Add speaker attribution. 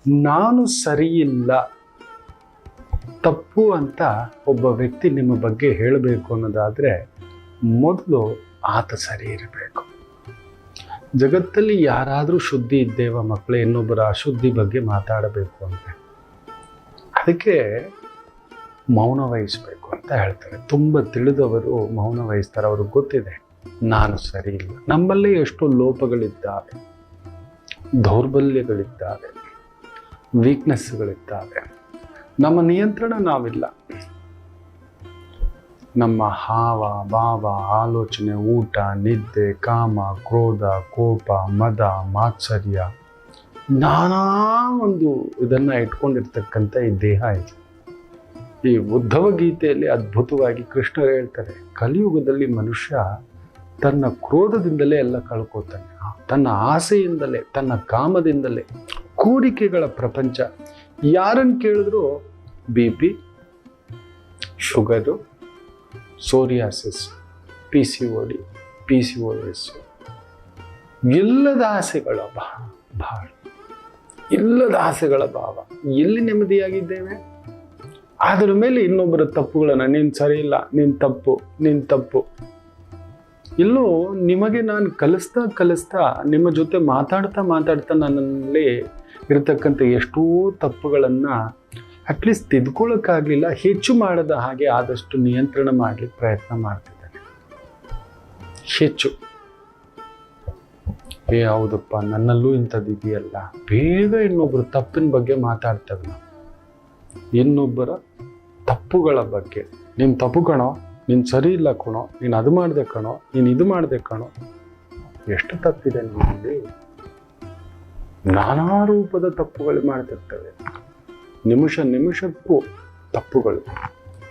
Speaker 1: ನಾನು ಸರಿಯಿಲ್ಲ, ತಪ್ಪು ಅಂತ ಒಬ್ಬ ವ್ಯಕ್ತಿ ನಿಮ್ಮ ಬಗ್ಗೆ ಹೇಳಬೇಕು ಅನ್ನೋದಾದರೆ ಮೊದಲು ಆತ ಸರಿ ಇರಬೇಕು. ಜಗತ್ತಲ್ಲಿ ಯಾರಾದರೂ ಶುದ್ಧಿ ಇದ್ದೇವ ಮಕ್ಕಳೇ ಇನ್ನೊಬ್ಬರ ಅಶುದ್ಧಿ ಬಗ್ಗೆ ಮಾತಾಡಬೇಕು ಅಂದರೆ ಅದಕ್ಕೆ ಮೌನ ವಹಿಸಬೇಕು ಅಂತ ಹೇಳ್ತಾರೆ. ತುಂಬ ತಿಳಿದವರು ಮೌನ ವಹಿಸ್ತಾರೆ. ಅವ್ರಿಗೆ ಗೊತ್ತಿದೆ ನಾನು ಸರಿ ಇಲ್ಲ. ನಮ್ಮಲ್ಲೇ ಎಷ್ಟೋ ಲೋಪಗಳಿದ್ದಾವೆ, ದೌರ್ಬಲ್ಯಗಳಿದ್ದಾವೆ, ವೀಕ್ನೆಸ್ಗಳಿದ್ದಾವೆ. ನಮ್ಮ ನಿಯಂತ್ರಣ ನಾವಿಲ್ಲ. ನಮ್ಮ ಹಾವ ಭಾವ, ಆಲೋಚನೆ, ಊಟ, ನಿದ್ದೆ, ಕಾಮ, ಕ್ರೋಧ, ಕೋಪ, ಮದ, ಮಾತ್ಸರ್ಯ, ನಾನಾ ಒಂದು ಇದನ್ನು ಇಟ್ಕೊಂಡಿರ್ತಕ್ಕಂಥ ಈ ದೇಹ ಇದೆ. ಈ ಉದ್ಧವ ಗೀತೆಯಲ್ಲಿ ಅದ್ಭುತವಾಗಿ ಕೃಷ್ಣರು ಹೇಳ್ತಾರೆ, ಕಲಿಯುಗದಲ್ಲಿ ಮನುಷ್ಯ ತನ್ನ ಕ್ರೋಧದಿಂದಲೇ ಎಲ್ಲ ಕಳ್ಕೋತಾನೆ, ತನ್ನ ಆಸೆಯಿಂದಲೇ, ತನ್ನ ಕಾಮದಿಂದಲೇ. ಕೋರಿಕೆಗಳ ಪ್ರಪಂಚ. ಯಾರನ್ನು ಕೇಳಿದ್ರು BP, sugar, psoriasis, PCOD, PCOS, ಇಲ್ಲದ ಆಸೆಗಳ ಭಾಳ, ಇಲ್ಲದ ಆಸೆಗಳ ಭಾವ. ಎಲ್ಲಿ ನೆಮ್ಮದಿಯಾಗಿದ್ದೇವೆ? ಅದರ ಮೇಲೆ ಇನ್ನೊಬ್ಬರ ತಪ್ಪುಗಳನ್ನು, ನೀನು ಸರಿ ಇಲ್ಲ, ನೀನು ತಪ್ಪು. ಇಲ್ಲೂ ನಿಮಗೆ ನಾನು ಕಲಿಸ್ತಾ ನಿಮ್ಮ ಜೊತೆ ಮಾತಾಡ್ತಾ ನನ್ನಲ್ಲಿ ಇರತಕ್ಕಂಥ ಎಷ್ಟೋ ತಪ್ಪುಗಳನ್ನು ಅಟ್ಲೀಸ್ಟ್ ತಿದ್ಕೊಳ್ಳೋಕ್ಕಾಗಲಿಲ್ಲ, ಹೆಚ್ಚು ಮಾಡದ ಹಾಗೆ ಆದಷ್ಟು ನಿಯಂತ್ರಣ ಮಾಡಲಿಕ್ಕೆ ಪ್ರಯತ್ನ ಮಾಡ್ತಿದ್ದೇನೆ. ಹೆಚ್ಚು ಹೌದಪ್ಪ, ನನ್ನಲ್ಲೂ ಇಂಥದ್ದು ಇದೆಯಲ್ಲ. ಬೇಗ ಇನ್ನೊಬ್ಬರು ತಪ್ಪಿನ ಬಗ್ಗೆ ಮಾತಾಡ್ತೇವೆ ನಾವು, ಇನ್ನೊಬ್ಬರ ತಪ್ಪುಗಳ ಬಗ್ಗೆ. ನೀನು ತಪ್ಪು ಕಣೋ, ನೀನು ಸರಿ ಇಲ್ಲ ಕಣೋ, ನೀನು ಅದು ಮಾಡಿದೆ ಕಣೋ, ನೀನು ಇದು ಮಾಡಿದೆ ಕಣೋ. ಎಷ್ಟು ತಪ್ಪಿದೆ ನಿಮ್ಮಲ್ಲಿ? ನಾನಾ ರೂಪದ ತಪ್ಪುಗಳು ಮಾಡ್ತಿರ್ತವೆ. ನಿಮಿಷಕ್ಕೂ ತಪ್ಪುಗಳು.